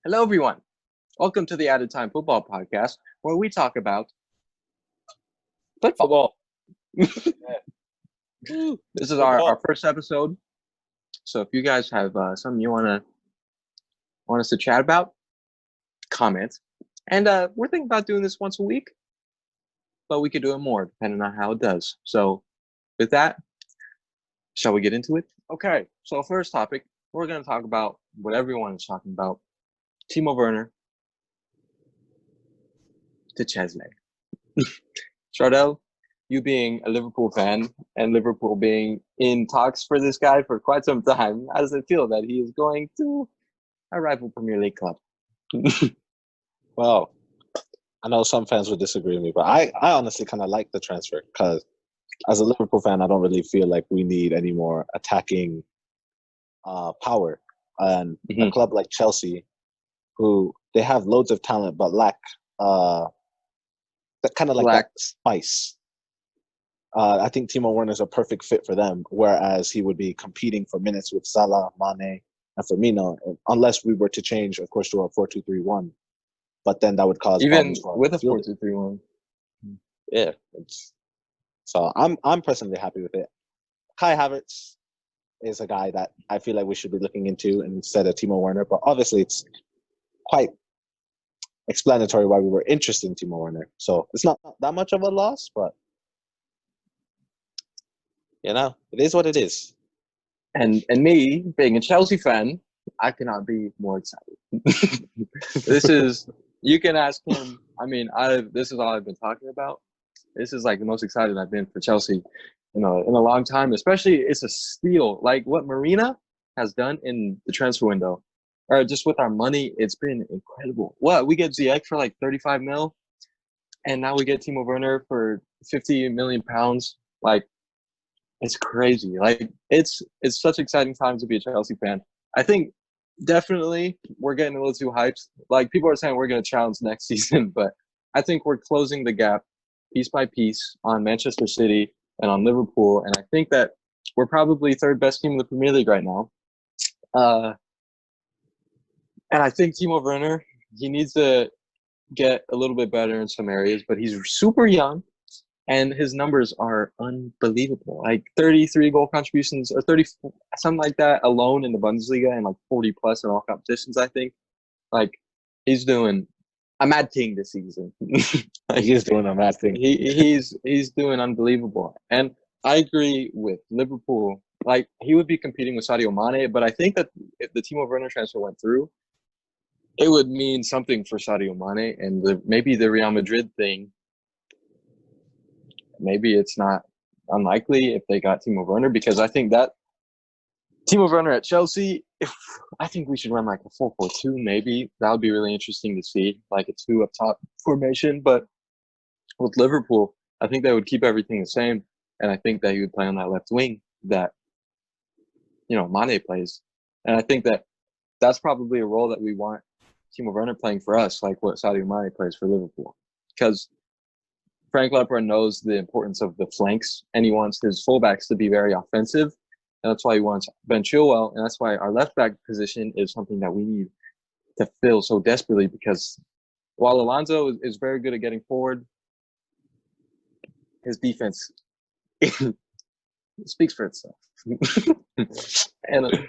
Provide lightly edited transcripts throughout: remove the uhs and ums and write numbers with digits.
Hello, everyone. Welcome to the Added Time Football Podcast, where we talk about football. This is our first episode. So if you guys have something you want us to chat about, comment. And we're thinking about doing this once a week, but we could do it more depending on how it does. So with that, shall we get into it? Okay. So first topic, we're going to talk about what everyone is talking about. Timo Werner to Chesley. Chardell, you being a Liverpool fan and Liverpool being in talks for this guy for quite some time, how does it feel that he is going to a rival Premier League club? Well, I know some fans would disagree with me, but I honestly kind of like the transfer because as a Liverpool fan, I don't really feel like we need any more attacking power. And a club like Chelsea, who they have loads of talent but lack that kind of like that spice. I think Timo Werner is a perfect fit for them, whereas he would be competing for minutes with Salah, Mane, and Firmino, unless we were to change, of course, to a 4-2-3-1. But then that would cause even problems for with a 4-2-3-1. Yeah, so I'm personally happy with it. Kai Havertz is a guy that I feel like we should be looking into instead of Timo Werner, but obviously it's quite explanatory why we were interested in Timo Werner. So it's not that much of a loss, but it is what it is. And me being a Chelsea fan, I cannot be more excited. You can ask him. I mean, this is all I've been talking about. This is like the most excited I've been for Chelsea, in a long time. Especially, it's a steal. Like what Marina has done in the transfer window, or just with our money, it's been incredible. What we get Ziyech for like 35 mil, and now we get Timo Werner for 50 million pounds. Like, it's crazy. Like it's such exciting time to be a Chelsea fan. I think definitely we're getting a little too hyped. Like people are saying we're going to challenge next season, but I think we're closing the gap piece by piece on Manchester City and on Liverpool. And I think that we're probably third best team in the Premier League right now. And I think Timo Werner, he needs to get a little bit better in some areas, but he's super young. And his numbers are unbelievable. Like 33 goal contributions or 30, something like that alone in the Bundesliga, and like 40 plus in all competitions, I think. Like he's doing a mad thing this season. He is doing a mad thing. He's doing unbelievable. And I agree with Liverpool. Like he would be competing with Sadio Mane, but I think that if the Timo Werner transfer went through, it would mean something for Sadio Mane, and maybe the Real Madrid thing. Maybe it's not unlikely if they got Timo Werner, because I think that Timo Werner at Chelsea, I think we should run like a 4-4-2 maybe. That would be really interesting to see, like a 2 up top formation. But with Liverpool, I think they would keep everything the same, and I think that he would play on that left wing that Mane plays. And I think that that's probably a role that we want Timo Werner playing for us, like what Sadio Mane plays for Liverpool. Because Frank Lampard knows the importance of the flanks, and he wants his fullbacks to be very offensive. And that's why he wants Ben Chilwell, and that's why our left back position is something that we need to fill so desperately, because while Alonso is very good at getting forward, his defense speaks for itself. And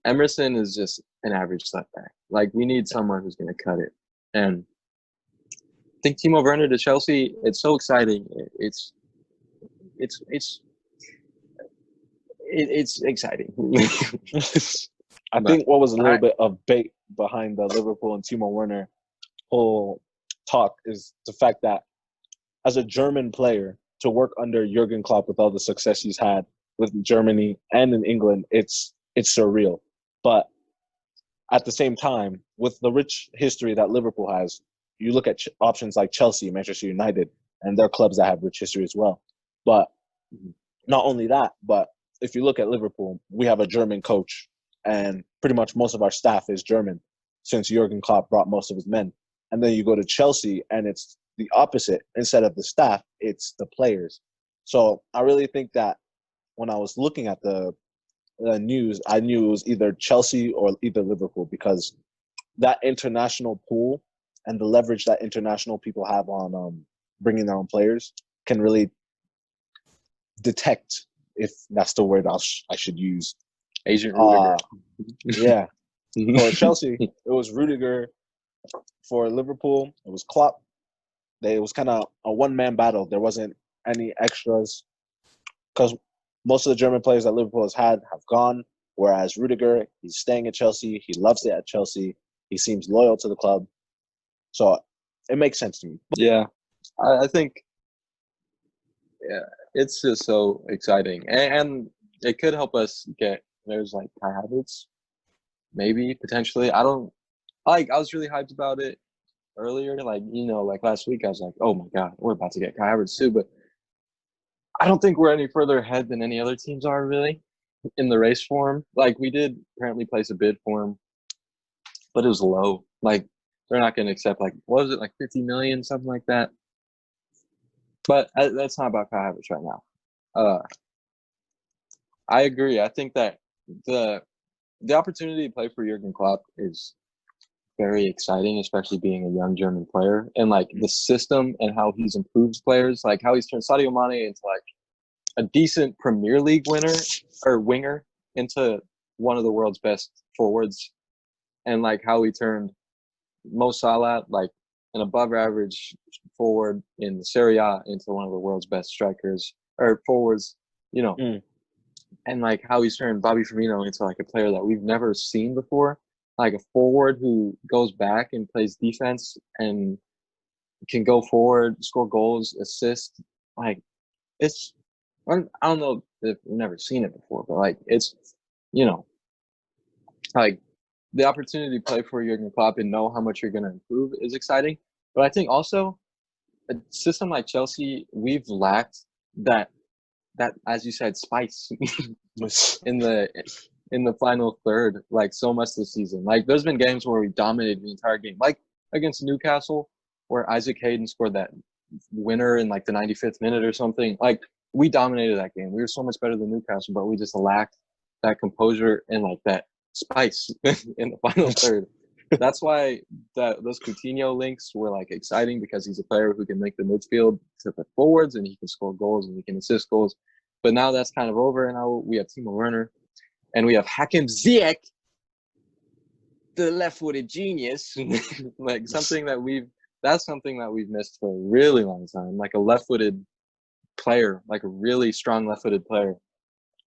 Emerson is just an average left back. Like, we need someone who's going to cut it. And I think Timo Werner to Chelsea, it's so exciting. It's exciting. I think what was a little bit of bait behind the Liverpool and Timo Werner whole talk is the fact that as a German player to work under Jurgen Klopp with all the success he's had with Germany and in England, it's surreal. But at the same time, with the rich history that Liverpool has, you look at options like Chelsea, Manchester United, and they're clubs that have rich history as well. But not only that, but if you look at Liverpool, we have a German coach, and pretty much most of our staff is German since Jurgen Klopp brought most of his men. And then you go to Chelsea, and it's the opposite. Instead of the staff, it's the players. So I really think that when I was looking at the news, I knew it was either Chelsea or either Liverpool, because that international pool and the leverage that international people have on bringing their own players can really detect, if that's the word I should use. Agent Rudiger. Yeah. For Chelsea, it was Rudiger. For Liverpool, it was Klopp. It was kind of a one-man battle. There wasn't any extras because most of the German players that Liverpool has had have gone, whereas Rudiger, he's staying at Chelsea. He loves it at Chelsea. He seems loyal to the club. So it makes sense to me. Yeah, I think it's just so exciting. And it could help us get, there's like Kai Havertz, maybe, potentially. I was really hyped about it earlier. Like, like last week, I was like, oh my God, we're about to get Kai Havertz too. But I don't think we're any further ahead than any other teams are really in the race for him. Like, we did apparently place a bid for him, but it was low. Like, they're not going to accept, like, what was it, like 50 million, something like that. But that's not about Kai Havertz right now. I agree. I think that the opportunity to play for Jurgen Klopp is very exciting, especially being a young German player, and like the system and how he's improved players, like how he's turned Sadio Mane into like a decent Premier League winger into one of the world's best forwards, and like how he turned Mo Salah, like an above average forward in Serie A, into one of the world's best strikers or forwards, and like how he's turned Bobby Firmino into like a player that we've never seen before, like a forward who goes back and plays defense and can go forward, score goals, assist. Like, it's, I don't know if we've never seen it before, but like it's, like the opportunity to play for Jurgen Klopp and know how much you're going to improve is exciting. But I think also a system like Chelsea, we've lacked that, as you said, spice in the final third, like so much this season. Like, there's been games where we dominated the entire game, like against Newcastle, where Isaac Hayden scored that winner in like the 95th minute or something. Like, we dominated that game. We were so much better than Newcastle, but we just lacked that composure and like that spice in the final third. That's why those Coutinho links were like exciting, because he's a player who can link the midfield to the forwards, and he can score goals and he can assist goals. But now that's kind of over, and now we have Timo Werner, and we have Hakim Ziyech, the left-footed genius, like something that we've missed for a really long time, like a left-footed player, like a really strong left-footed player.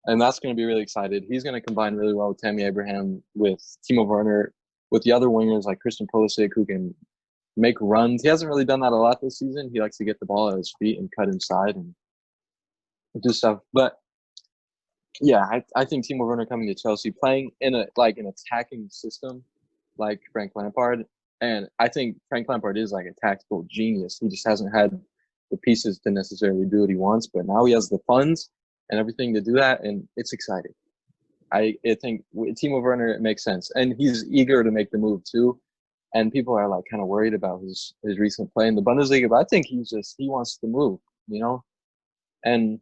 And that's going to be really excited. He's going to combine really well with Tammy Abraham, with Timo Werner, with the other wingers like Christian Pulisic, who can make runs. He hasn't really done that a lot this season. He likes to get the ball at his feet and cut inside and do stuff. But yeah, I think Timo Werner coming to Chelsea, playing in an attacking system like Frank Lampard. And I think Frank Lampard is like a tactical genius. He just hasn't had the pieces to necessarily do what he wants, but now he has the funds and everything to do that, and it's exciting. I think with Timo Werner, it makes sense, and he's eager to make the move too. And people are like kind of worried about his recent play in the Bundesliga, but I think he wants to move, and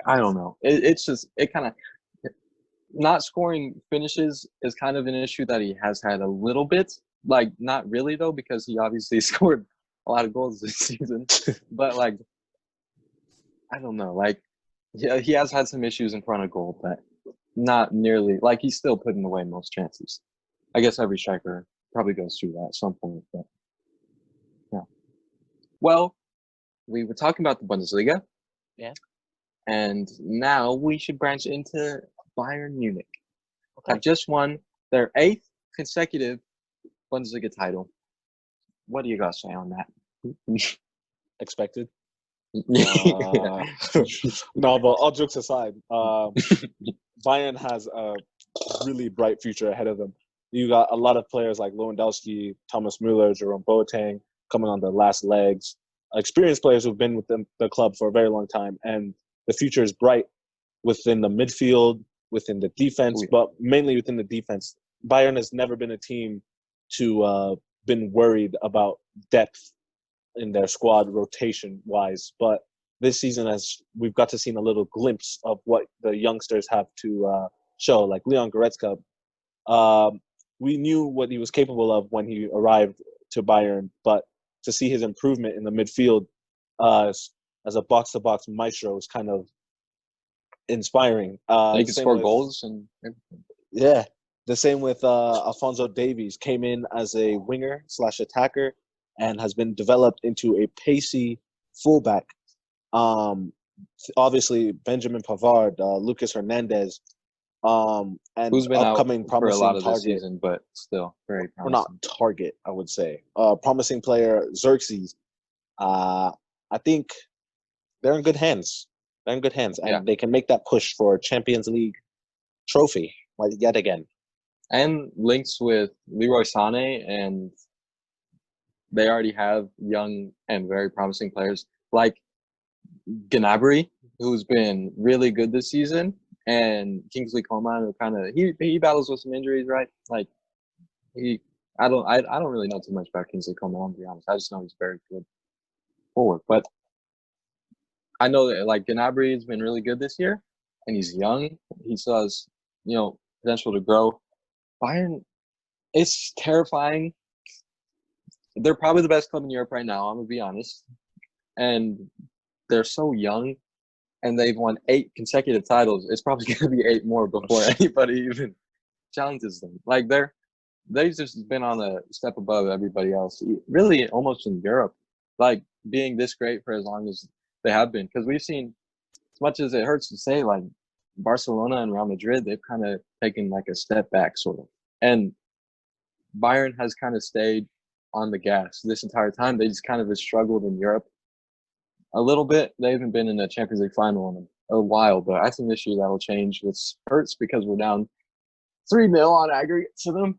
I don't know. It's just, it kind of, not scoring finishes is kind of an issue that he has had a little bit. Like, not really though, because he obviously scored a lot of goals this season. But like, I don't know. Like, yeah, he has had some issues in front of goal, but not nearly. Like, he's still putting away most chances. I guess every striker probably goes through that at some point. But yeah. Well, we were talking about the Bundesliga. Yeah. And now we should branch into Bayern Munich. Okay. Have just won their 8th consecutive Bundesliga title. What do you got to say on that? Expected. Yeah. No, but all jokes aside, Bayern has a really bright future ahead of them. You got a lot of players like Lewandowski, Thomas Müller, Jerome Boateng coming on the last legs. Experienced players who've been with the club for a very long time, and the future is bright within the midfield, within the defense, but mainly within the defense. Bayern has never been a team to been worried about depth in their squad rotation-wise, but this season we've got to see a little glimpse of what the youngsters have to show, like Leon Goretzka. we knew what he was capable of when he arrived to Bayern, but to see his improvement in the midfield as a box-to-box maestro is kind of inspiring. They can score goals and everything. Yeah, the same with Alphonso Davies. Came in as a winger / attacker and has been developed into a pacey fullback. Obviously, Benjamin Pavard, Lucas Hernandez, and who's been upcoming out promising for a lot of target. this season, but still very promising. Or not target, I would say. Promising player Xerxes. I think they're in good hands. They're in good hands, and they can make that push for Champions League trophy yet again. And links with Leroy Sané, and they already have young and very promising players like Gnabry, who's been really good this season, and Kingsley Coman, who kind of he battles with some injuries, right? Like I don't really know too much about Kingsley Coman, to be honest. I just know he's very good forward, but I know that like Gnabry has been really good this year, and he's young. He still has potential to grow. Bayern, it's terrifying. They're probably the best club in Europe right now. I'm gonna be honest, and they're so young, and they've won 8 consecutive titles. It's probably gonna be 8 more before anybody even challenges them. Like they've just been on a step above everybody else, really almost in Europe, like being this great for as long as they have been. Because we've seen, as much as it hurts to say, like Barcelona and Real Madrid, they've kind of taken like a step back sort of. And Bayern has kind of stayed on the gas this entire time. They just kind of have struggled in Europe a little bit. They haven't been in a Champions League final in a while, but I think this year that'll change, which hurts because we're down 3-0 on aggregate to them.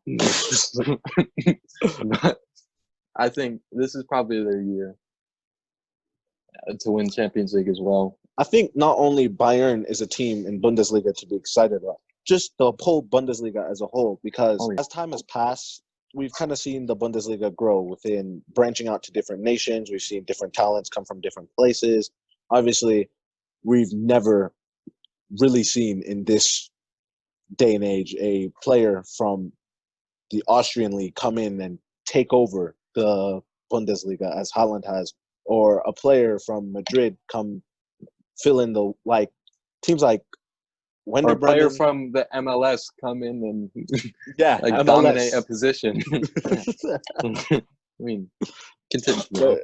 But I think this is probably their year to win Champions League as well. I think not only Bayern is a team in Bundesliga to be excited about, just the whole Bundesliga as a whole, because as time has passed, we've kind of seen the Bundesliga grow within branching out to different nations. We've seen different talents come from different places. Obviously, we've never really seen in this day and age a player from the Austrian league come in and take over the Bundesliga as Haaland has, or a player from Madrid come fill in the teams like Or a player from the MLS come in and dominate a position. I mean, continue.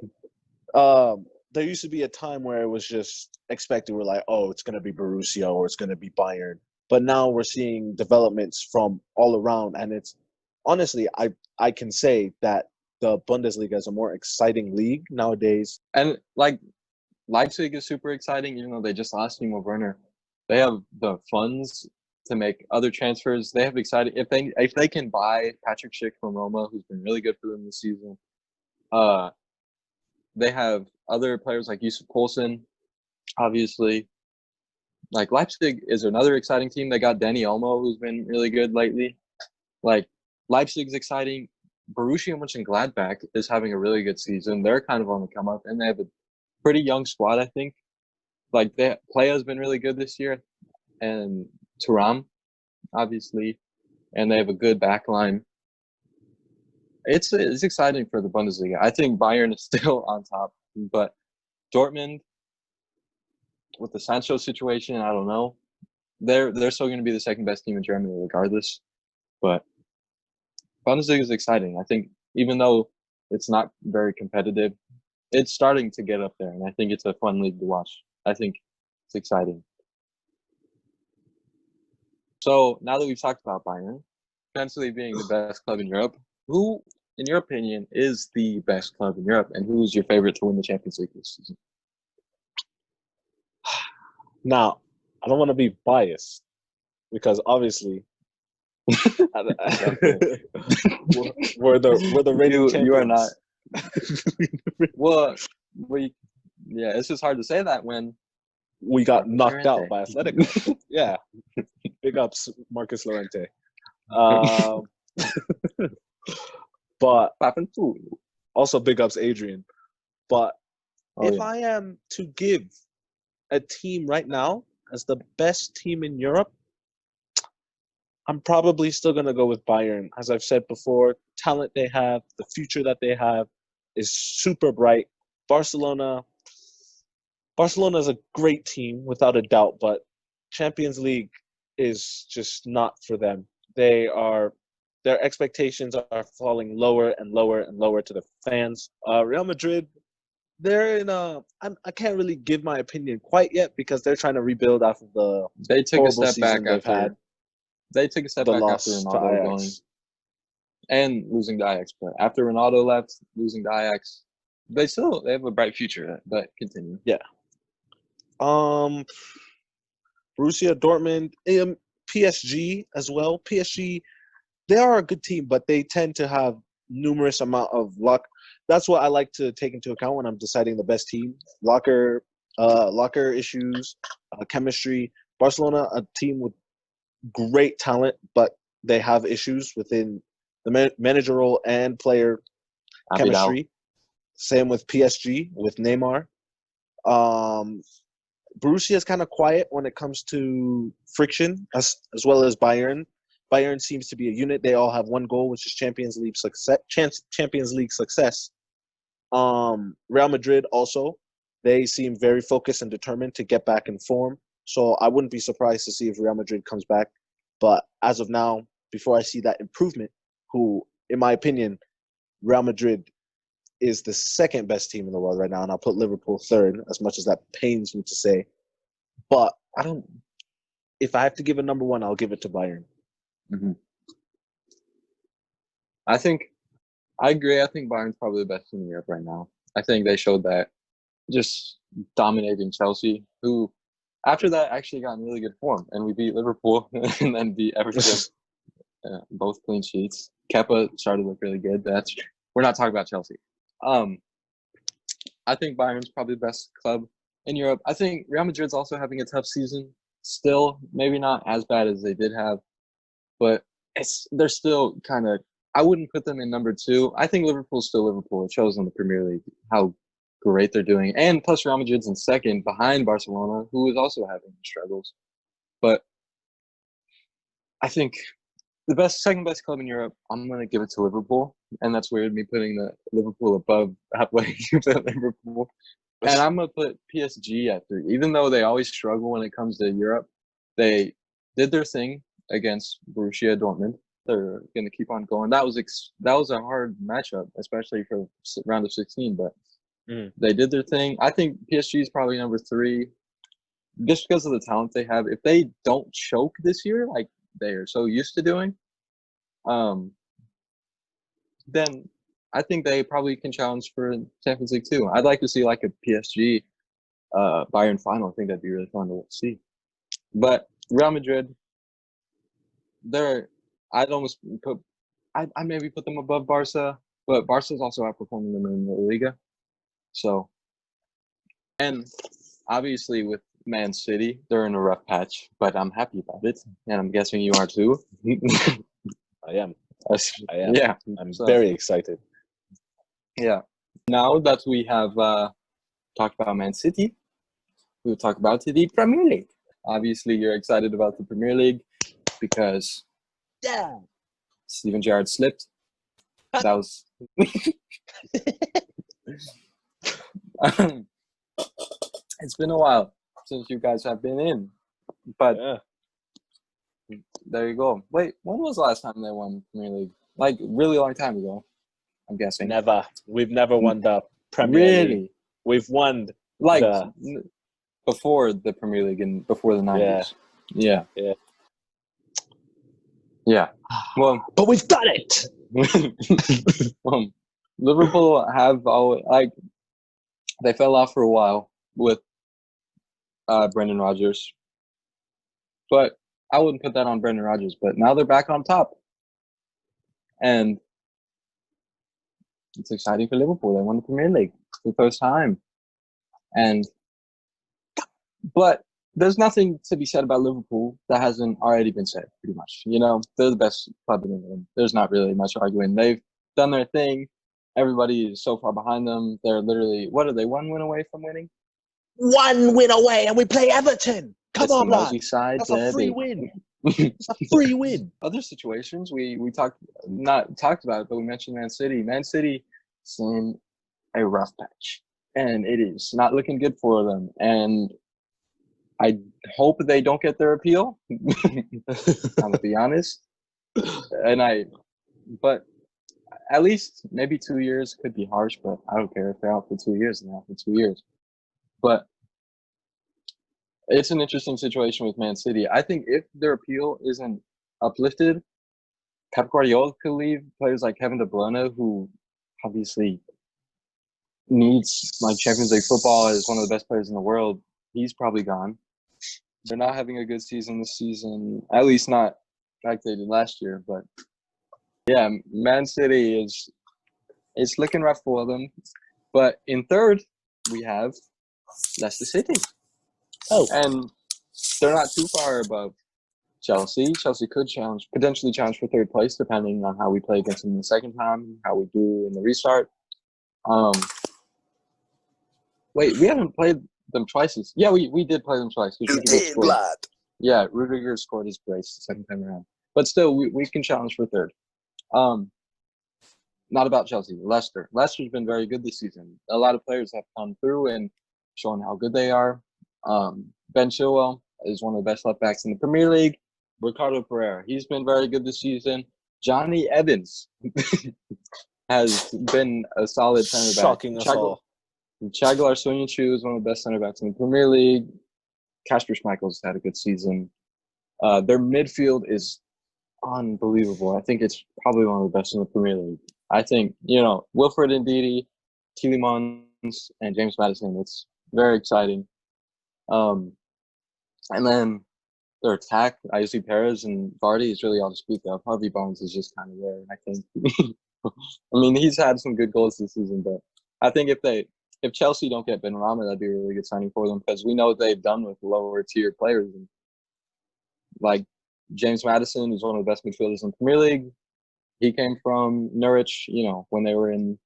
There used to be a time where it was just expected. We're like, oh, it's going to be Borussia or it's going to be Bayern. But now we're seeing developments from all around. And it's honestly, I can say that the Bundesliga is a more exciting league nowadays. And like Leipzig is super exciting, even though they just lost WERNER. They have the funds to make other transfers. They have exciting if they can buy Patrick Schick from Roma, who's been really good for them this season. They have other players like Yusuf Poulsen, obviously. Like Leipzig is another exciting team. They got Dani Olmo, who's been really good lately. Like Leipzig's exciting. Borussia Mönchengladbach is having a really good season. They're kind of on the come up, and they have a pretty young squad, I think. Like Playa's been really good this year, and Thuram, obviously, and they have a good back line. It's exciting for the Bundesliga. I think Bayern is still on top, but Dortmund, with the Sancho situation, I don't know. They're still going to be the second best team in Germany regardless. But Bundesliga is exciting. I think even though it's not very competitive, it's starting to get up there, and I think it's a fun league to watch. I think it's exciting. So now that we've talked about Bayern, potentially being the best club in Europe, who, in your opinion, is the best club in Europe, and who's your favorite to win the Champions League this season? Now, I don't want to be biased because obviously we're the reigning champions. You are not. Well, it's just hard to say that when we got knocked out by Atletico. Yeah, big ups Marcus Llorente. But also big ups Adrian. But if I am to give a team right now as the best team in Europe, I'm probably still going to go with Bayern. As I've said before, talent they have, the future that they have is super bright. Barcelona is a great team without a doubt, but Champions League is just not for them. Their expectations are falling lower and lower and lower to the fans. Real Madrid, they're in a. I can't really give my opinion quite yet because they're trying to rebuild after the They took a horrible step season back they've had. after. They took a step The back after loss to Ronaldo going Ajax. and losing to Ajax. But after Ronaldo left, losing to Ajax, they have a bright future. But continue. Yeah. Borussia Dortmund, PSG as well. PSG, they are a good team, but they tend to have numerous amount of luck. That's what I like to take into account when I'm deciding the best team. Locker issues, chemistry. Barcelona, a team with great talent, but they have issues within the managerial and player chemistry. Same with PSG, with Neymar. Borussia is kind of quiet when it comes to friction, as well as Bayern. Bayern seems to be a unit. They all have one goal, which is Champions League success. Real Madrid also, they seem very focused and determined to get back in form. So I wouldn't be surprised to see if Real Madrid comes back. But as of now, before I see that improvement, who, in my opinion, Real Madrid is the second best team in the world right now, and I'll put Liverpool third, as much as that pains me to say. But if I have to give a number one, I'll give it to Bayern. Mm-hmm. I agree. I think Bayern's probably the best team in Europe right now. I think they showed that just dominating Chelsea, who after that actually got in really good form, and we beat Liverpool and then beat Everton, both clean sheets. Kepa started to look really good. We're not talking about Chelsea. I think Bayern's probably the best club in Europe. I think Real Madrid's also having a tough season. Still, maybe not as bad as they did have, but they're still kind of. I wouldn't put them in number two. I think Liverpool's still Liverpool. It shows in the Premier League how great they're doing, and plus Real Madrid's in second behind Barcelona, who is also having struggles. But I think the second best club in Europe, I'm going to give it to Liverpool. And that's weird, me putting the Liverpool above halfway to Liverpool. And I'm going to put PSG at 3. Even though they always struggle when it comes to Europe, they did their thing against Borussia Dortmund. They're going to keep on going. That was a hard matchup, especially for round of 16. But they did their thing. I think PSG is probably number 3. Just because of the talent they have. If they don't choke this year, like they are so used to doing, then I think they probably can challenge for Champions League too. I'd like to see like a PSG Bayern final. I think that'd be really fun to see. But Real Madrid, I'd almost put, I maybe put them above Barca, but Barca's also outperforming them in the Liga. So, and obviously with Man City, they're in a rough patch, but I'm happy about it, and I'm guessing you are too. I am. Yeah, I'm very excited. Yeah. Now that we have talked about Man City, we'll talk about the Premier League. Obviously, you're excited about the Premier League because Steven Gerrard slipped. That was. It's been a while since you guys have been in, but there you go. Wait, when was the last time they won Premier League? Like really long time ago, I'm guessing. Never. We've never won the Premier League. We've won before the Premier League and before the 90s. Yeah. Well, but we've done it. Liverpool have they fell off for a while with Brendan Rodgers, but I wouldn't put that on Brendan Rodgers. But now they're back on top, and it's exciting for Liverpool. They won the Premier League for the first time, but there's nothing to be said about Liverpool that hasn't already been said. Pretty much, they're the best club in England. There's not really much arguing. They've done their thing. Everybody is so far behind them. They're literally, what are they, 1 win away from winning? 1 win away, and we play Everton. Come on, lad. That's a free win. It's a free win. Other situations we not talked about it, but we mentioned Man City. Man City is in a rough patch, and it is not looking good for them. And I hope they don't get their appeal. I'm gonna be honest. But at least maybe 2 years could be harsh, but I don't care if they're out for 2 years. They're out for 2 years. But it's an interesting situation with Man City. I think if their appeal isn't uplifted, Pep Guardiola could leave. Players like Kevin De Bruyne, who obviously needs like Champions League football as one of the best players in the world, he's probably gone. They're not having a good season this season, at least not like they did last year. But yeah, Man City it's looking rough for them. But in third, we have Leicester City. Oh, and they're not too far above Chelsea. Chelsea could potentially challenge for third place, depending on how we play against them the second time, how we do in the restart. Wait, we haven't played them twice. Yeah, we did play them twice. you did, blood. Yeah, Rudiger scored his brace the second time around. But still, we can challenge for third. Not about Chelsea. Leicester. Leicester's been very good this season. A lot of players have come through and shown how good they are. Ben Chilwell is one of the best left backs in the Premier League. Ricardo Pereira, he's been very good this season. Johnny Evans has been a solid center back. Shocking us all. Chaglar Soyuncu is one of the best center backs in the Premier League. Kasper Schmeichel's had a good season. Their midfield is unbelievable. I think it's probably one of the best in the Premier League. I think, Wilfred Ndidi, Tielemans, and James Maddison, it's very exciting. And then their attack, I see Perez and Vardy is really all to speak of. Harvey Barnes is just kind of there, I think. I mean, he's had some good goals this season, but I think if Chelsea don't get Benrahma, that'd be a really good signing for them, because we know what they've done with lower tier players. And like James Maddison is one of the best midfielders in the Premier League. He came from Norwich, when they were in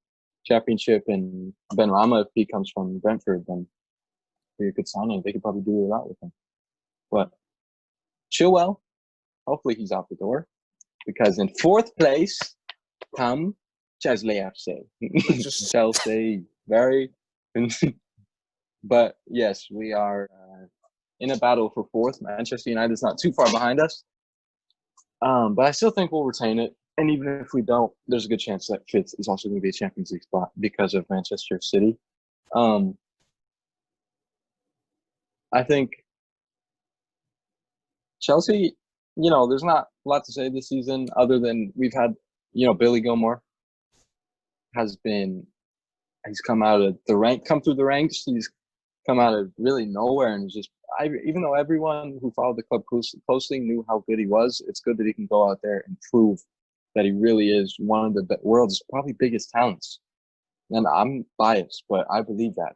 Championship, and Benrahma, if he comes from Brentford, then be a good signing. They could probably do a lot with him. But Chilwell, hopefully he's out the door, because in fourth place come Chelsea FC. Chelsea, very. But yes, we are in a battle for fourth. Manchester United is not too far behind us. But I still think we'll retain it. And even if we don't, there's a good chance that fifth is also going to be a Champions League spot because of Manchester City. I think Chelsea, there's not a lot to say this season other than we've had, Billy Gilmore he's come through the ranks. He's come out of really nowhere and even though everyone who followed the club closely knew how good he was, it's good that he can go out there and prove that he really is one of the world's probably biggest talents. And I'm biased, but I believe that,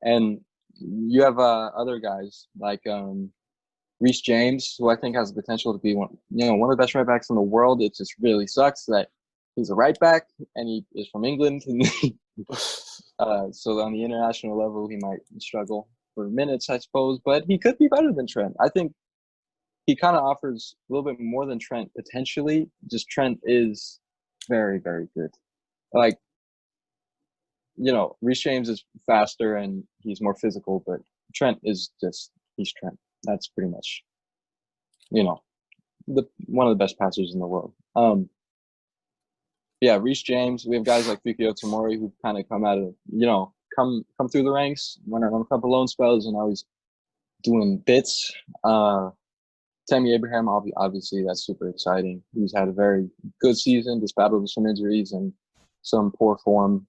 And you have other guys like Reece James, who I think has the potential to be one of the best right backs in the world. It just really sucks that he's a right back and he is from England. So on the international level, he might struggle for minutes, I suppose. But he could be better than Trent. I think he kind of offers a little bit more than Trent potentially. Just Trent is very, very good. Like, Reece James is faster and he's more physical, but Trent is he's Trent. That's pretty much, one of the best passers in the world. Yeah, Reece James. We have guys like Fikayo Tomori who kind of come out of, come through the ranks, went on a couple loan spells, and now he's doing bits. Tammy Abraham, obviously, that's super exciting. He's had a very good season, just battled with some injuries and some poor form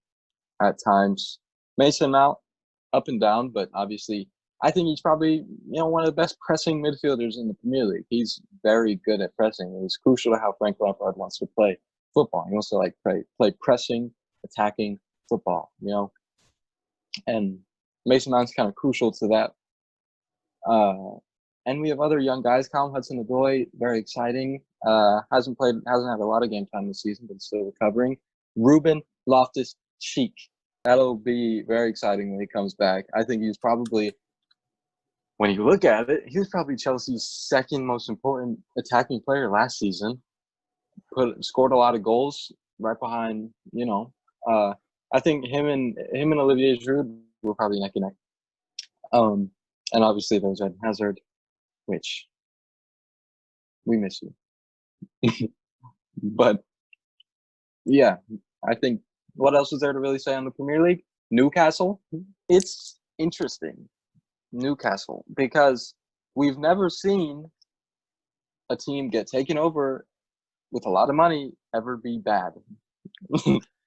at times. Mason Mount, up and down, but obviously, I think he's probably, one of the best pressing midfielders in the Premier League. He's very good at pressing. It's crucial to how Frank Lampard wants to play football. He wants to play pressing, attacking football, And Mason Mount's kind of crucial to that. And we have other young guys. Callum Hudson-Odoi, very exciting. Hasn't had a lot of game time this season, but still recovering. Ruben Loftus-Cheek. That'll be very exciting when he comes back. I think he's probably when you look at it, he was probably Chelsea's second most important attacking player last season. Scored a lot of goals right behind, I think him and Olivier Giroud were probably neck and neck. And obviously there's Eden Hazard, which we miss you. But yeah, I think what else is there to really say on the Premier League? Newcastle. It's interesting, Newcastle, because we've never seen a team get taken over with a lot of money ever be bad.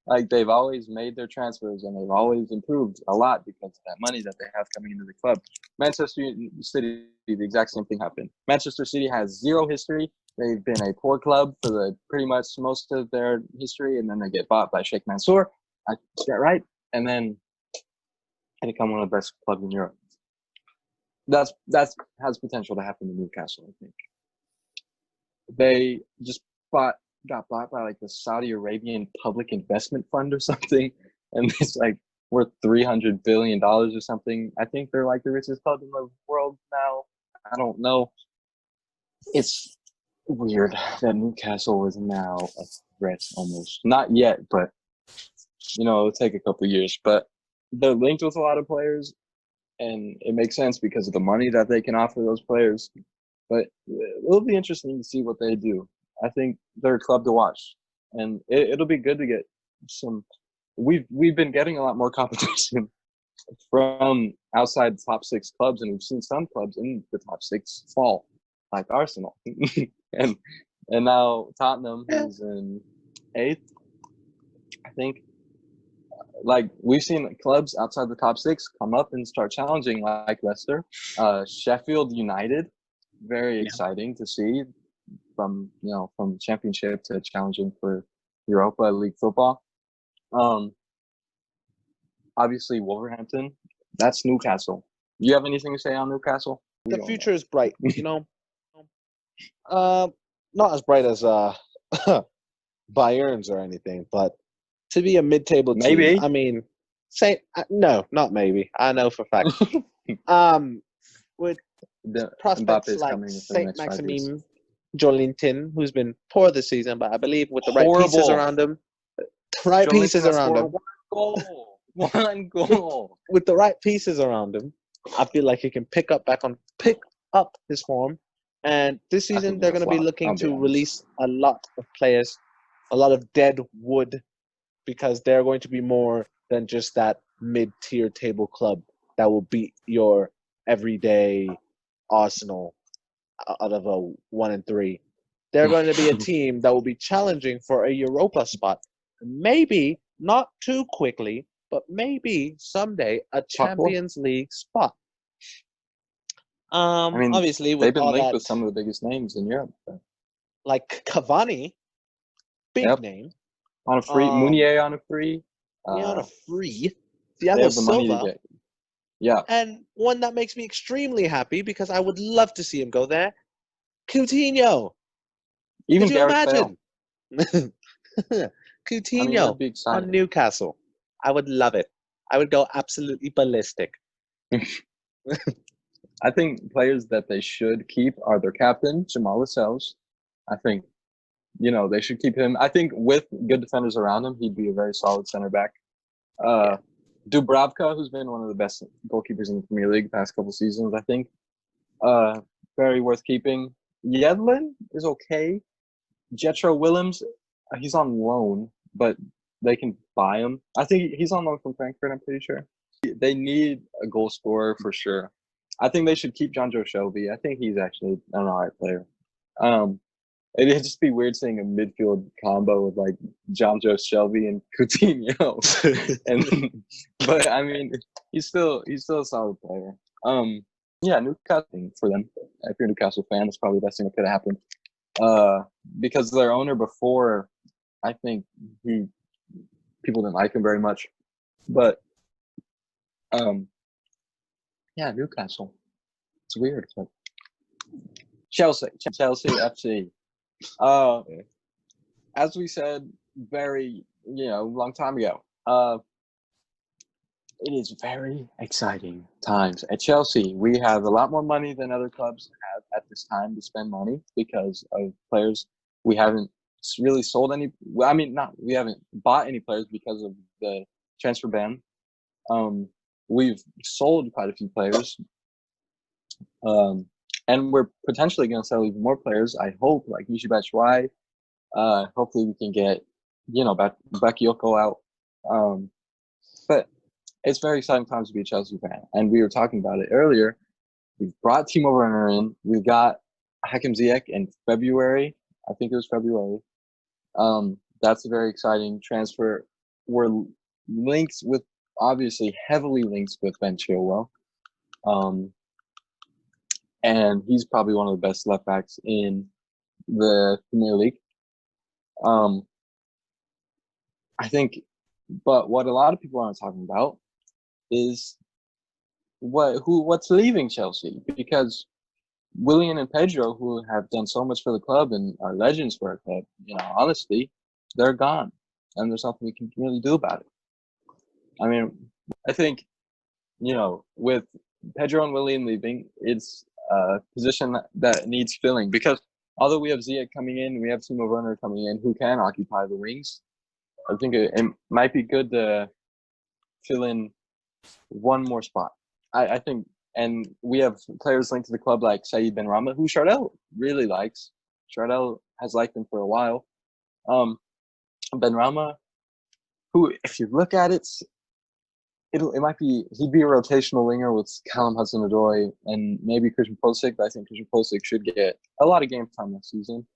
Like, they've always made their transfers and they've always improved a lot because of that money that they have coming into the club. Manchester City, the exact same thing happened. Manchester City has zero history. They've been a poor club for pretty much most of their history, and then they get bought by Sheikh Mansour. I get that right, and then they become one of the best clubs in Europe. That has potential to happen to Newcastle, I think. They just got bought by like the Saudi Arabian Public Investment Fund or something, and it's like worth $300 billion or something. I think they're like the richest club in the world now. I don't know. It's weird that Newcastle is now a threat almost. Not yet, but it'll take a couple of years. But they're linked with a lot of players, and it makes sense because of the money that they can offer those players. But it'll be interesting to see what they do. I think they're a club to watch, and it'll be good to get some. We've been getting a lot more competition from outside the top six clubs, and we've seen some clubs in the top six fall, like Arsenal, and now Tottenham, who's in 8th, I think. Like, we've seen clubs outside the top six come up and start challenging, like Leicester, Sheffield United. Very exciting to see. From championship to challenging for Europa League football. Obviously Wolverhampton. That's Newcastle. You have anything to say on Newcastle? The future is bright, not as bright as Bayern's or anything, but to be a mid-table team, I mean, no, not maybe. I know for a fact. With the prospects like Saint Maximin Jolinton, who's been poor this season, but I believe with the right pieces around him, One goal. With the right pieces around him, I feel like he can pick up his form. And this season, they're going to be looking to release a lot of players, a lot of dead wood, because they're going to be more than just that mid-tier table club that will beat your everyday Arsenal out of a 1 and 3. They're going to be a team that will be challenging for a Europa spot. Maybe not too quickly, but maybe someday a Champions League spot. Obviously, they've been linked with some of the biggest names in Europe, like Cavani, big name on a free. Meunier on a free. On a free. They have the money to get. Yeah. And one that makes me extremely happy because I would love to see him go there. Coutinho. Even Could you Gareth imagine? Coutinho on Newcastle. I would love it. I would go absolutely ballistic. I think players that they should keep are their captain, Jamal Lascelles. I think, they should keep him. I think with good defenders around him, he'd be a very solid center back. Dubravka, who's been one of the best goalkeepers in the Premier League the past couple seasons, I think. Very worth keeping. Yedlin is okay. Jetro Willems, he's on loan, but they can buy him. I think he's on loan from Frankfurt, I'm pretty sure. They need a goal scorer for sure. I think they should keep Jonjo Shelvey. I think he's actually an all right player. It'd just be weird seeing a midfield combo with like Jonjo Shelvey and Coutinho. But I mean, he's still a solid player. Newcastle for them. If you're a Newcastle fan, that's probably the best thing that could have happened. Because their owner before, I think people didn't like him very much. But Newcastle. It's weird. But Chelsea FC. As we said, very long time ago. It is very exciting times at Chelsea. We have a lot more money than other clubs have at this time to spend money because of players. We haven't really sold any. I mean, not we haven't bought any players because of the transfer ban. We've sold quite a few players, and we're potentially going to sell even more players. I hope, like Michy Batshuayi. Hopefully, we can get Bakayoko out. But it's very exciting times to be a Chelsea fan. And we were talking about it earlier. We've brought Timo Werner in. We got Hakim Ziyech in February. I think it was February. That's a very exciting transfer. We're linked with, obviously, heavily linked with Ben Chilwell. And he's probably one of the best left backs in the Premier League. I think, but what a lot of people aren't talking about is what's leaving Chelsea, because Willian and Pedro, who have done so much for the club and are legends for our club, honestly, they're gone, and there's nothing we can really do about it. I mean, I think, with Pedro and Willian leaving, it's a position that needs filling, because although we have Ziyech coming in, we have Timo Werner coming in, who can occupy the wings. I think it might be good to fill in one more spot. I think, and we have players linked to the club like Saïd Benrahma, who Chardel really likes. Chardel has liked him for a while. Benrahma, who, if you look at it, he'd be a rotational winger with Callum Hudson-Odoi and maybe Christian Pulisic, but I think Christian Pulisic should get a lot of game time next season.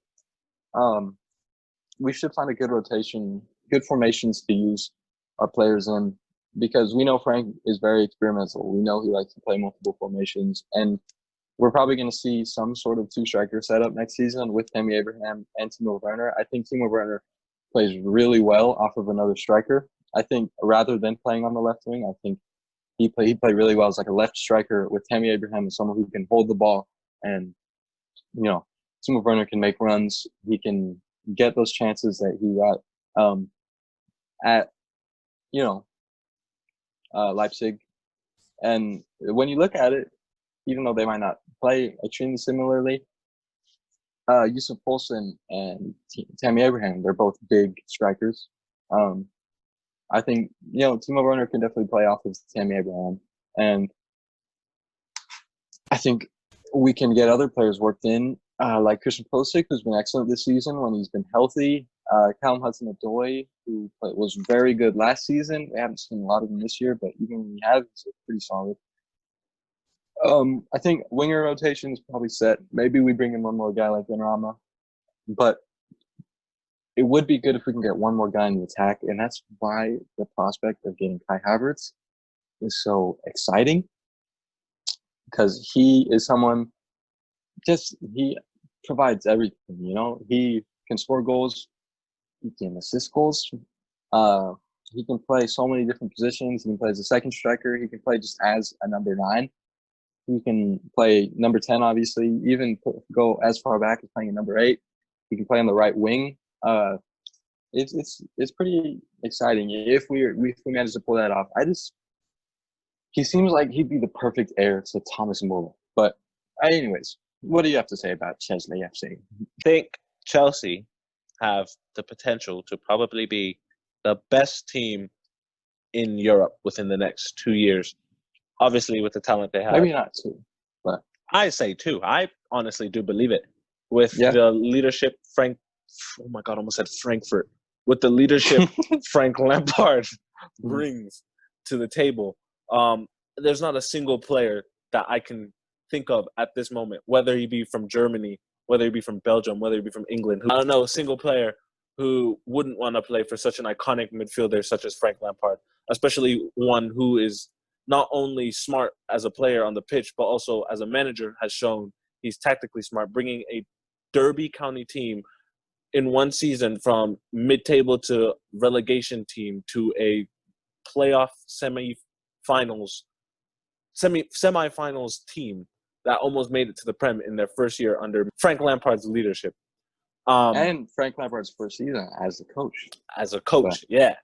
We should find a good rotation, good formations to use our players in, because we know Frank is very experimental. We know he likes to play multiple formations, and we're probably going to see some sort of two-striker setup next season with Tammy Abraham and Timo Werner. I think Timo Werner plays really well off of another striker. I think rather than playing on the left wing, I think he played really well as like a left striker with Tammy Abraham as someone who can hold the ball, and Timo Werner can make runs. He can get those chances that he got at Leipzig. And when you look at it, even though they might not play extremely similarly, Yusuf Poulsen and Tammy Abraham, they're both big strikers. I think, Timo Werner can definitely play off of Tammy Abraham. And I think we can get other players worked in, like Christian Pulisic, who's been excellent this season when he's been healthy. Callum Hudson-Odoi, who was very good last season. We haven't seen a lot of him this year, but even when we have, he's pretty solid. I think winger rotation is probably set. Maybe we bring in one more guy like Benrahma. But it would be good if we can get one more guy in the attack, and that's why the prospect of getting Kai Havertz is so exciting, because he is someone, he provides everything, He can score goals, he can assist goals, he can play so many different positions. He can play as a second striker, he can play just as a number 9. He can play number 10, obviously, even go as far back as playing a number 8. He can play on the right wing. It's pretty exciting if we manage to pull that off. He seems like he'd be the perfect heir to Thomas Muller. But anyways, what do you have to say about Chelsea FC? I think Chelsea have the potential to probably be the best team in Europe within the next 2 years. Obviously, with the talent they have. Maybe not 2, but I say 2. I honestly do believe it. With the leadership, oh my God, I almost said Frankfurt. With the leadership Frank Lampard brings to the table, there's not a single player that I can think of at this moment, whether he be from Germany, whether he be from Belgium, whether he be from England. I don't know a single player who wouldn't want to play for such an iconic midfielder such as Frank Lampard, especially one who is not only smart as a player on the pitch, but also as a manager has shown he's tactically smart, bringing a Derby County team in one season from mid-table to relegation team to a playoff semifinals team that almost made it to the Prem in their first year under Frank Lampard's leadership. And Frank Lampard's first season as a coach. Yeah.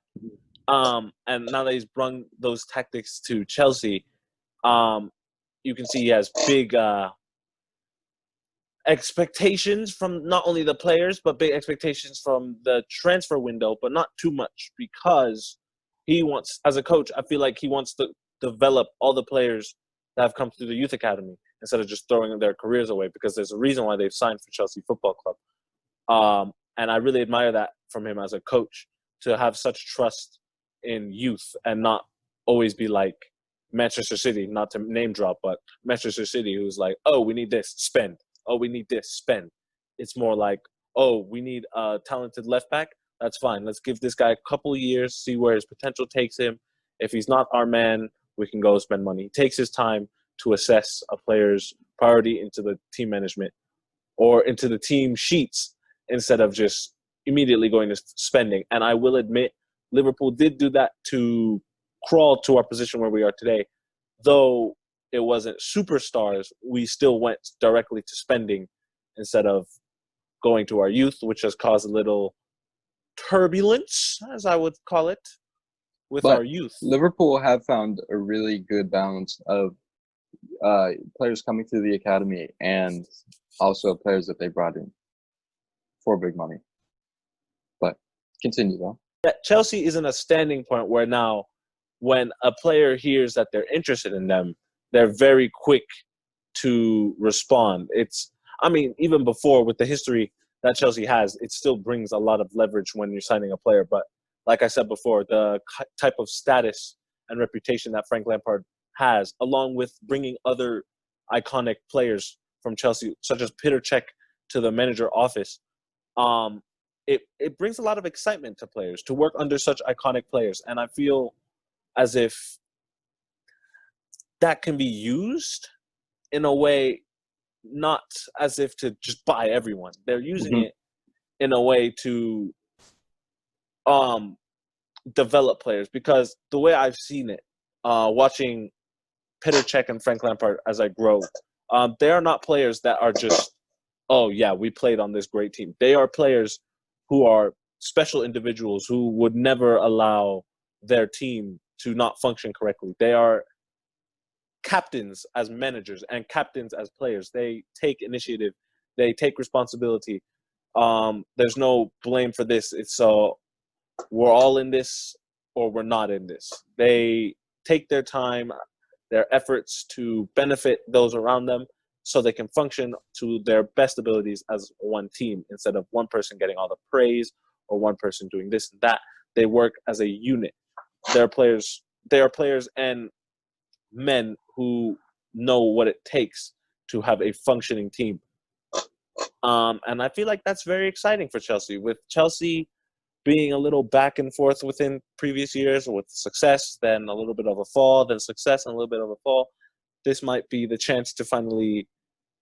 And now that he's brung those tactics to Chelsea, you can see he has big expectations from not only the players, but big expectations from the transfer window, but not too much, because he wants, as a coach, I feel like he wants to develop all the players that have come through the youth academy instead of just throwing their careers away, because there's a reason why they've signed for Chelsea Football Club. And I really admire that from him as a coach, to have such trust in youth and not always be like Manchester City, not to name drop, but Manchester City, who's like, oh, we need this, spend. Oh, we need this, spend. It's more like, oh, we need a talented left back. That's fine. Let's give this guy a couple of years, see where his potential takes him. If he's not our man, we can go spend money. He takes his time to assess a player's priority into the team management or into the team sheets instead of just immediately going to spending. And I will admit, Liverpool did do that to crawl to our position where we are today. Though it wasn't superstars, we still went directly to spending instead of going to our youth, which has caused a little turbulence, as I would call it, with our youth. Liverpool have found a really good balance of players coming through the academy and also players that they brought in for big money. But continue, though. Yeah, Chelsea is in a standing point where now when a player hears that they're interested in them, they're very quick to respond. Even before, with the history that Chelsea has, it still brings a lot of leverage when you're signing a player. But like I said before, the type of status and reputation that Frank Lampard has, along with bringing other iconic players from Chelsea, such as Peter Cech, to the manager office, it brings a lot of excitement to players to work under such iconic players. And I feel as if that can be used in a way, not as if to just buy everyone. They're using it in a way to develop players, because the way I've seen it, watching Peter Cech and Frank Lampard as I grow, they are not players that are just, oh yeah, we played on this great team. They are players who are special individuals who would never allow their team to not function correctly. They are captains as managers and captains as players. They take initiative. They take responsibility. There's no blame for this. It's we're all in this or we're not in this. They take their time, their efforts to benefit those around them so they can function to their best abilities as one team, instead of one person getting all the praise or one person doing this and that. They work as a unit. They are players and men who know what it takes to have a functioning team. And I feel like that's very exciting for Chelsea. With Chelsea being a little back and forth within previous years, with success, then a little bit of a fall, then success and a little bit of a fall, this might be the chance to finally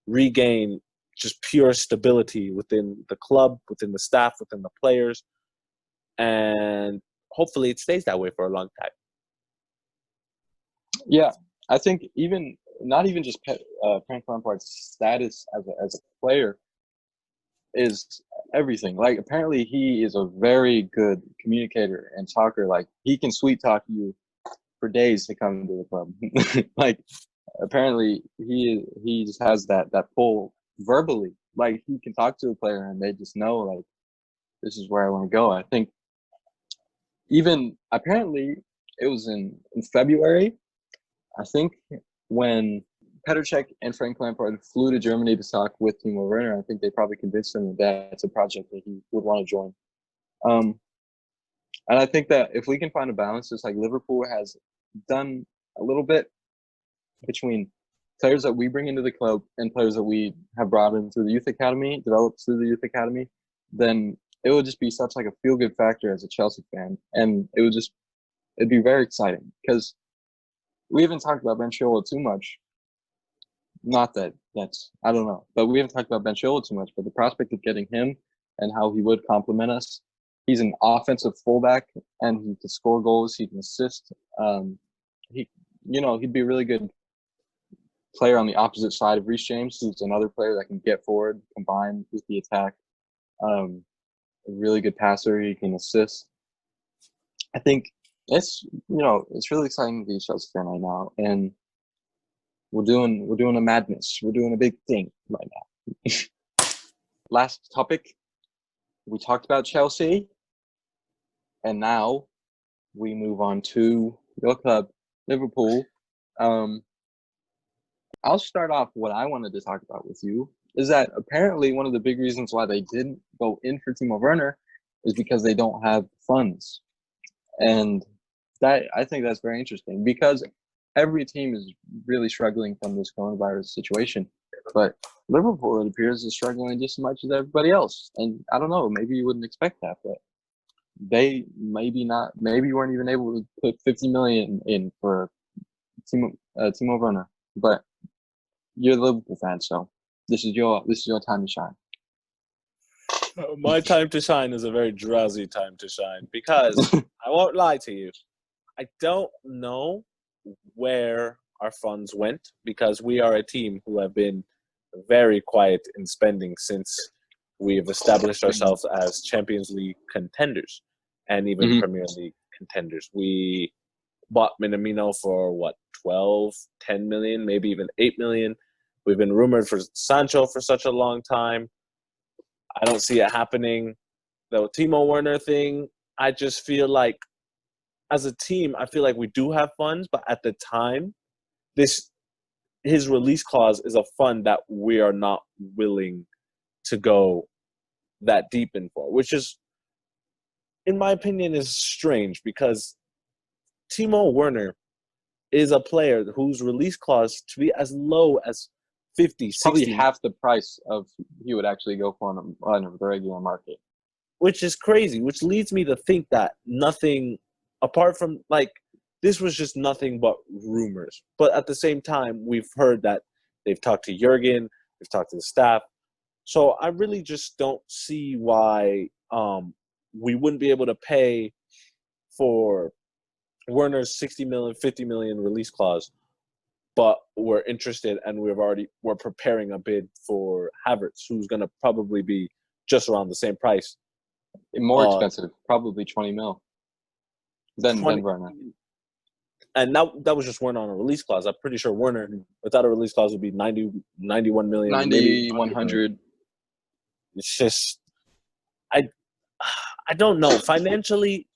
regain just pure stability within the club, within the staff, within the players. And hopefully it stays that way for a long time. Yeah, I think not even just Frank Lampard's status as a player is everything. Like, apparently he is a very good communicator and talker. Like, he can sweet talk you for days to come to the club. Like, apparently he just has that pull verbally. Like, he can talk to a player and they just know, like, this is where I want to go. I think even apparently it was in February, I think, when Petr Cech and Frank Lampard flew to Germany to talk with Timo Werner. I think they probably convinced him that that's a project that he would want to join. And I think that if we can find a balance, just like Liverpool has done a little bit, between players that we bring into the club and players that we have brought in through the youth academy, developed through the youth academy, then it would just be such like a feel-good factor as a Chelsea fan. And it'd be very exciting, because we haven't talked about Ben Chilwell too much. Not that that's, I don't know, but we haven't talked about Ben Chilwell too much. But the prospect of getting him and how he would complement us, he's an offensive fullback and he can score goals, he can assist. He'd be a really good player on the opposite side of Reece James, who's another player that can get forward, combine with the attack. A really good passer, he can assist. I think it's really exciting to be a Chelsea fan right now, and we're doing a madness. We're doing a big thing right now. Last topic, we talked about Chelsea, and now we move on to your club, Liverpool. I'll start off what I wanted to talk about with you is that apparently one of the big reasons why they didn't go in for Timo Werner is because they don't have funds. And that I think that's very interesting because every team is really struggling from this coronavirus situation. But Liverpool, it appears, is struggling just as much as everybody else. And I don't know, maybe you wouldn't expect that, but they maybe weren't even able to put 50 million in for Timo Werner. But you're a Liverpool fan, so this is your time to shine. My time to shine is a very drowsy time to shine because I won't lie to you. I don't know where our funds went because we are a team who have been very quiet in spending since we've established ourselves as Champions League contenders and even Premier League contenders. We bought Minamino for 10 million, maybe even 8 million. We've been rumored for Sancho for such a long time. I don't see it happening. The Timo Werner thing, I just feel like as a team, I feel like we do have funds, but at the time, his release clause is a fund that we are not willing to go that deep in for, which is, in my opinion, is strange because Timo Werner is a player whose release clause to be as low as 50, 60. Probably half the price of he would actually go for on the regular market. Which is crazy, which leads me to think that nothing, apart from, this was just nothing but rumors. But at the same time, we've heard that they've talked to Jurgen, they've talked to the staff. So I really just don't see why we wouldn't be able to pay for Werner's 60 million, 50 million release clause, but we're interested and we're preparing a bid for Havertz, who's going to probably be just around the same price. More expensive, probably 20 mil. Than Werner. And that was just Werner on a release clause. I'm pretty sure Werner, without a release clause, would be 91 million. 90, 100. It's just, I don't know. Financially,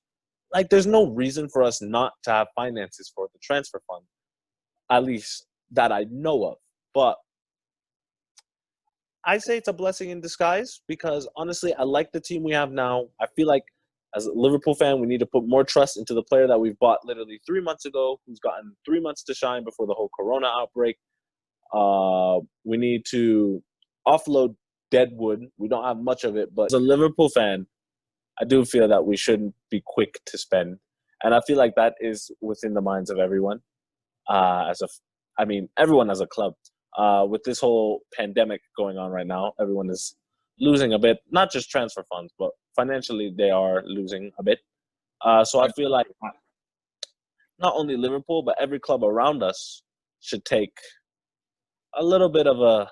there's no reason for us not to have finances for the transfer fund, at least that I know of. But I say it's a blessing in disguise because, honestly, I like the team we have now. I feel like as a Liverpool fan, we need to put more trust into the player that we've bought literally 3 months ago, who's gotten 3 months to shine before the whole corona outbreak. We need to offload deadwood. We don't have much of it, but as a Liverpool fan, I do feel that we shouldn't be quick to spend. And I feel like that is within the minds of everyone. Everyone as a club. With this whole pandemic going on right now, everyone is losing a bit, not just transfer funds, but financially they are losing a bit. So I feel like not only Liverpool, but every club around us should take a little bit of a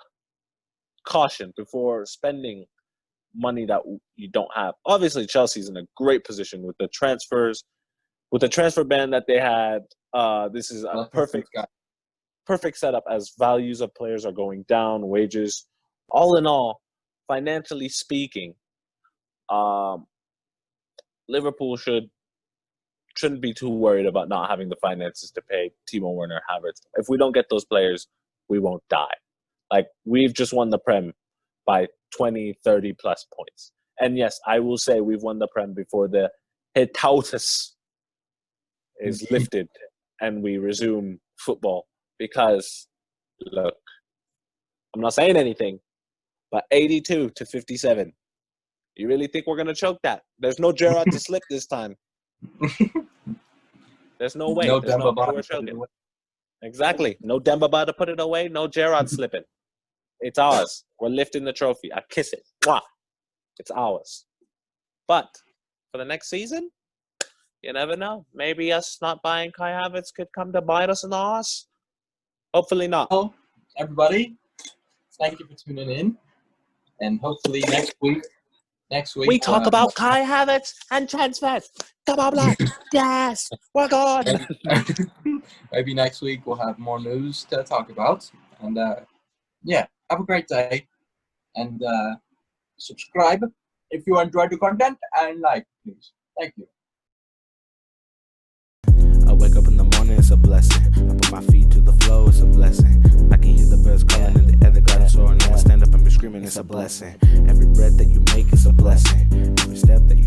caution before spending money that you don't have. Obviously, Chelsea's in a great position with the transfers, with the transfer ban that they had. This is a perfect setup as values of players are going down, wages. All in all, financially speaking, Liverpool shouldn't be too worried about not having the finances to pay Timo Werner, Havertz. If we don't get those players, we won't die. We've just won the Prem by 20, 30 plus points. And yes, I will say we've won the Prem before the hiatus is lifted and we resume football. Because, look, I'm not saying anything, but 82 to 57. You really think we're going to choke that? There's no Gerrard to slip this time. There's no way. There's no way we're choking. Exactly. No Demba to put it away. No Gerrard slipping. It's ours. We're lifting the trophy. I kiss it. Mwah. It's ours. But for the next season, you never know. Maybe us not buying Kai Havertz could come to bite us in the ass. Hopefully not. Well, everybody, thank you for tuning in. And hopefully next week next week We talk about Kai Havertz and transfers. Come on, Black. Yes, we're gone. Maybe next week we'll have more news to talk about. And yeah, have a great day. And subscribe if you enjoyed the content, and like, please. Thank you. I wake up in the morning, it's a blessing. I put my feet to the floor, it's a blessing. I can hear the birds calling in the air, the garden soaring. I stand up and be screaming, it's a blessing. Every breath that you make is a blessing. Every step that you